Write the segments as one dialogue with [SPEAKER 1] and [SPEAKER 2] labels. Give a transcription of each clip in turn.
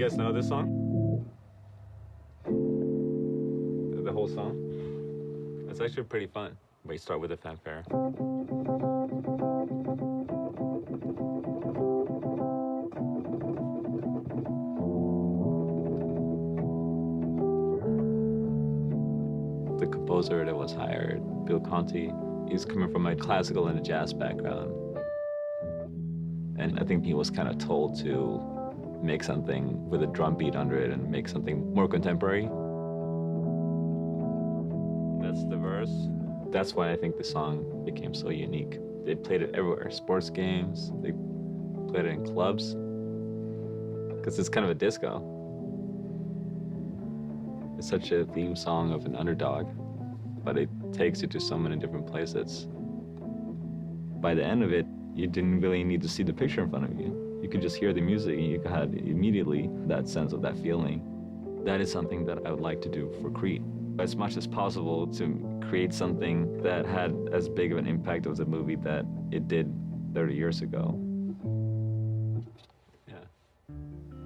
[SPEAKER 1] guys know this song? The whole song? It's actually pretty fun. We start with a fanfare. The composer that was hired, Bill Conti, he's coming from a classical and a jazz background. And I think he was kind of told to make something with a drum beat under it and make something more contemporary. That's the verse. That's why I think the song became so unique. They played it everywhere, sports games, they played it in clubs, because it's kind of a disco. It's such a theme song of an underdog, but it takes you to so many different places. By the end of it, you didn't really need to see the picture in front of you. You could just hear the music and you had immediately that sense of that feeling. That is something that I would like to do for Creed. As much as possible to create something that had as big of an impact as a movie that it did 30 years ago. Yeah.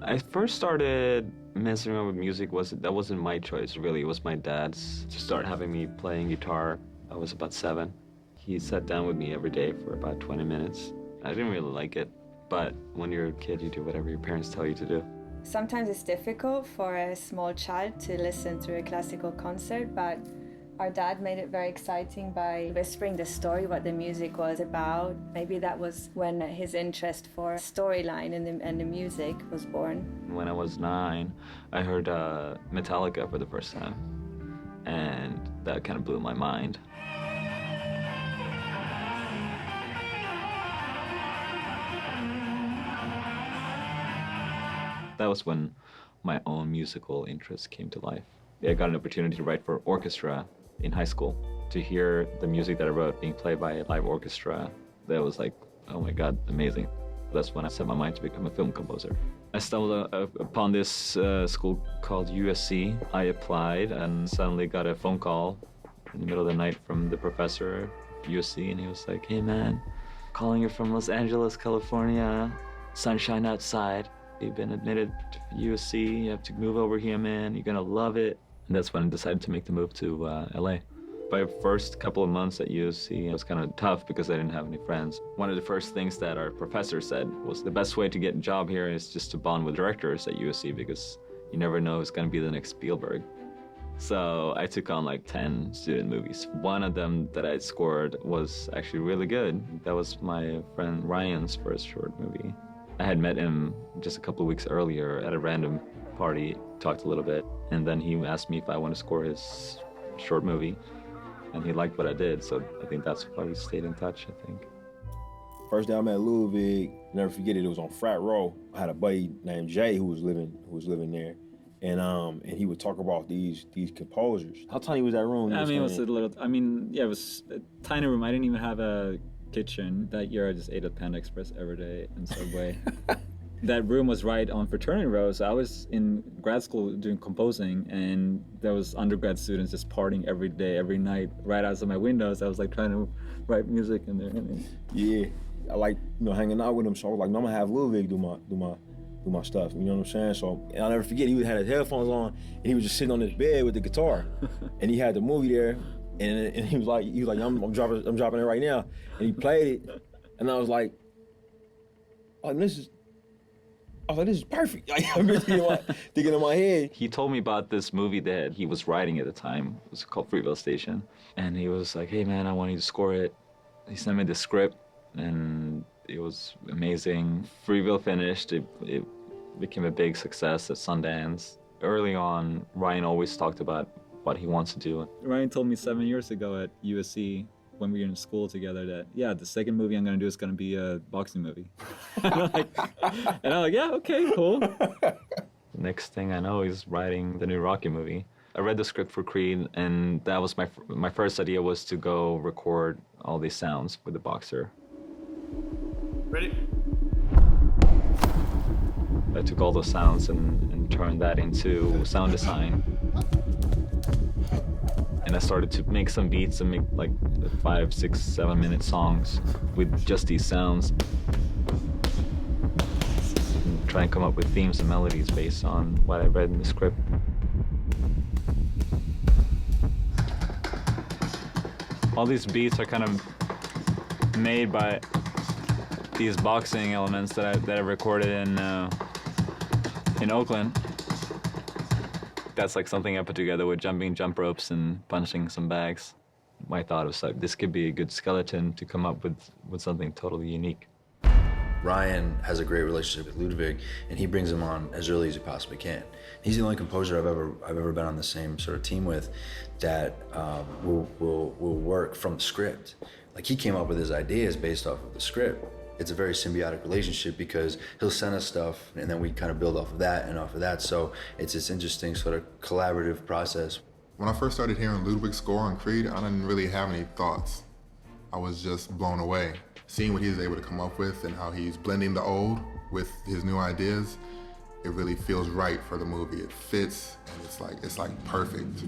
[SPEAKER 1] I first started messing around with music, that wasn't my choice really, it was my dad's to start having me playing guitar. I was about 7. He sat down with me every day for about 20 minutes. I didn't really like it, but when you're a kid, you do whatever your parents tell you to do.
[SPEAKER 2] Sometimes it's difficult for a small child to listen to a classical concert, but our dad made it very exciting by whispering the story, what the music was about. Maybe that was when his interest for storyline and the music was born.
[SPEAKER 1] When I was 9, I heard Metallica for the first time, and that kind of blew my mind. That was when my own musical interest came to life. I got an opportunity to write for orchestra in high school. To hear the music that I wrote being played by a live orchestra, that was like, oh my God, amazing. That's when I set my mind to become a film composer. I stumbled upon this school called USC. I applied and suddenly got a phone call in the middle of the night from the professor at USC, and he was like, hey man, calling you from Los Angeles, California, sunshine outside. You've been admitted to USC, you have to move over here, man, you're gonna love it. And that's when I decided to make the move to LA. My first couple of months at USC, it was kind of tough because I didn't have any friends. One of the first things that our professor said was the best way to get a job here is just to bond with directors at USC because you never know who's gonna be the next Spielberg. So I took on like 10 student movies. One of them that I scored was actually really good. That was my friend Ryan's first short movie. I had met him just a couple of weeks earlier at a random party, talked a little bit, and then he asked me if I want to score his short movie, and he liked what I did, so I think that's why we stayed in touch, I think.
[SPEAKER 3] First day I met Ludwig, never forget it, it was on Frat Row. I had a buddy named Jay who was living there, and he would talk about these composers. How tiny was that room?
[SPEAKER 4] I mean, it was a little, yeah, it was a tiny room. I didn't even have a kitchen. That year I just ate at Panda Express every day and Subway. That room was right on Fraternity Row, so I was in grad school doing composing, and there was undergrad students just partying every day, every night, right outside my windows. I was like trying to write music in there.
[SPEAKER 3] Yeah, I like hanging out with him, so I was like, no, I'm gonna have Ludwig do my stuff. You know what I'm saying? So and I'll never forget, he had his headphones on, and he was just sitting on his bed with the guitar, and he had the movie there. And he was like, I'm dropping it right now. And he played it, and I was like, this is perfect. I'm just thinking in my head.
[SPEAKER 1] He told me about this movie that he was writing at the time. It was called Fruitvale Station. And he was like, hey man, I want you to score it. He sent me the script, and it was amazing. Fruitvale finished, it became a big success at Sundance. Early on, Ryan always talked about what he wants to do.
[SPEAKER 4] Ryan told me 7 years ago at USC when we were in school together that, yeah, the second movie I'm gonna do is gonna be a boxing movie. and I'm like, yeah, okay, cool.
[SPEAKER 1] Next thing I know, he's writing the new Rocky movie. I read the script for Creed, and that was my first idea was to go record all these sounds with the boxer.
[SPEAKER 5] Ready?
[SPEAKER 1] I took all those sounds and turned that into sound design. And I started to make some beats and make like 5, 6, 7 minute songs with just these sounds. try and come up with themes and melodies based on what I read in the script. All these beats are kind of made by these boxing elements that I recorded in Oakland. That's like something I put together with jumping jump ropes and punching some bags. My thought was like, this could be a good skeleton to come up with something totally unique.
[SPEAKER 6] Ryan has a great relationship with Ludwig, and he brings him on as early as he possibly can. He's the only composer I've ever been on the same sort of team with that will work from the script. Like, he came up with his ideas based off of the script. It's a very symbiotic relationship because he'll send us stuff and then we kind of build off of that and off of that. So it's this interesting sort of collaborative process.
[SPEAKER 7] When I first started hearing Ludwig's score on Creed, I didn't really have any thoughts. I was just blown away. Seeing what he's able to come up with and how he's blending the old with his new ideas, it really feels right for the movie. It fits, and it's like perfect.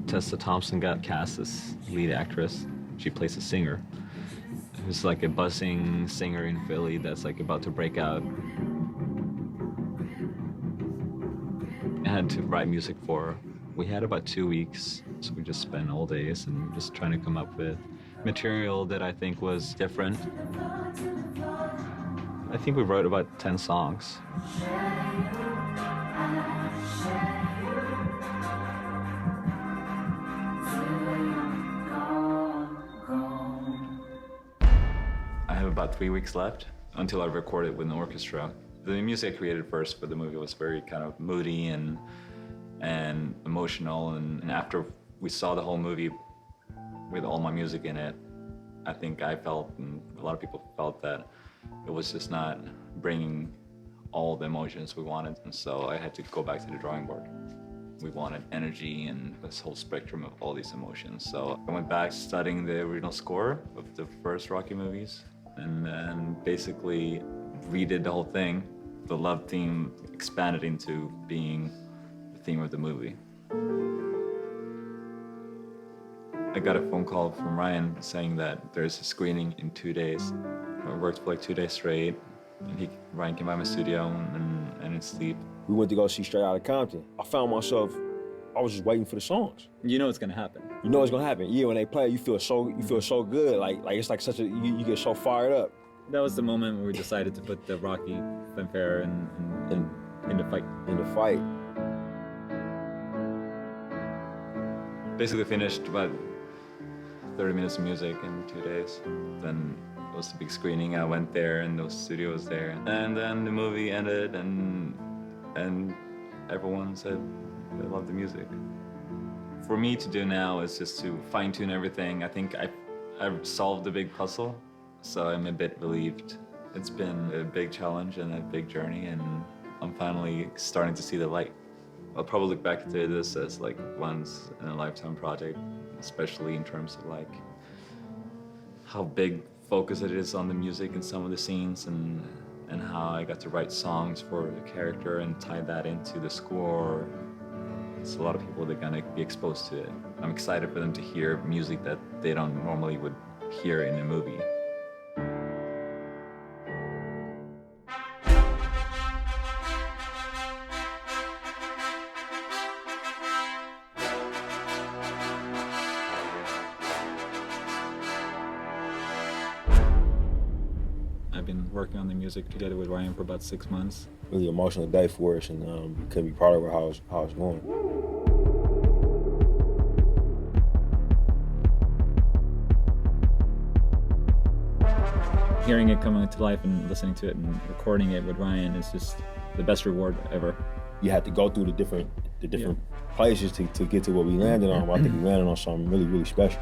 [SPEAKER 1] Tessa Thompson got cast as lead actress. She plays a singer who's like a buzzing singer in Philly that's like about to break out. I had to write music for her. We had about 2 weeks, so we just spent all days and just trying to come up with material that I think was different. I think we wrote about 10 songs. I have about 3 weeks left until I record it with an orchestra. The music I created first for the movie was very kind of moody and emotional, and after we saw the whole movie with all my music in it, I think I felt, and a lot of people felt, that it was just not bringing all the emotions we wanted, and so I had to go back to the drawing board. We wanted energy and this whole spectrum of all these emotions, so I went back studying the original score of the first Rocky movies, and then basically redid the whole thing. The love theme expanded into being the theme of the movie. I got a phone call from Ryan saying that there's a screening in 2 days. I worked for like 2 days straight, and Ryan came by my studio and in sleep.
[SPEAKER 3] We went to go see Straight Outta Compton. I found myself, I was just waiting for the songs.
[SPEAKER 4] You know it's gonna happen.
[SPEAKER 3] You know it's gonna happen. Yeah, when they play, you feel so good. Like it's like such a, you get so fired up.
[SPEAKER 4] That was the moment when we decided to put the Rocky fanfare in the fight.
[SPEAKER 3] In the fight.
[SPEAKER 1] Basically finished about 30 minutes of music in 2 days. Then it was the big screening. I went there and the studio was there. And then the movie ended and everyone said they loved the music. For me to do now is just to fine tune everything. I think I've solved the big puzzle. So I'm a bit relieved. It's been a big challenge and a big journey, and I'm finally starting to see the light. I'll probably look back to this as like once in a lifetime project, especially in terms of like how big focus it is on the music in some of the scenes, and how I got to write songs for the character and tie that into the score. It's a lot of people that are gonna be exposed to it. I'm excited for them to hear music that they don't normally would hear in a movie.
[SPEAKER 4] I've been working on the music together with Ryan for about 6 months.
[SPEAKER 3] Really emotional day for us, and couldn't be part of how it's going.
[SPEAKER 4] Hearing it coming to life and listening to it and recording it with Ryan is just the best reward ever.
[SPEAKER 3] You had to go through the different places to get to what we landed on. But I think we landed on something really, really special.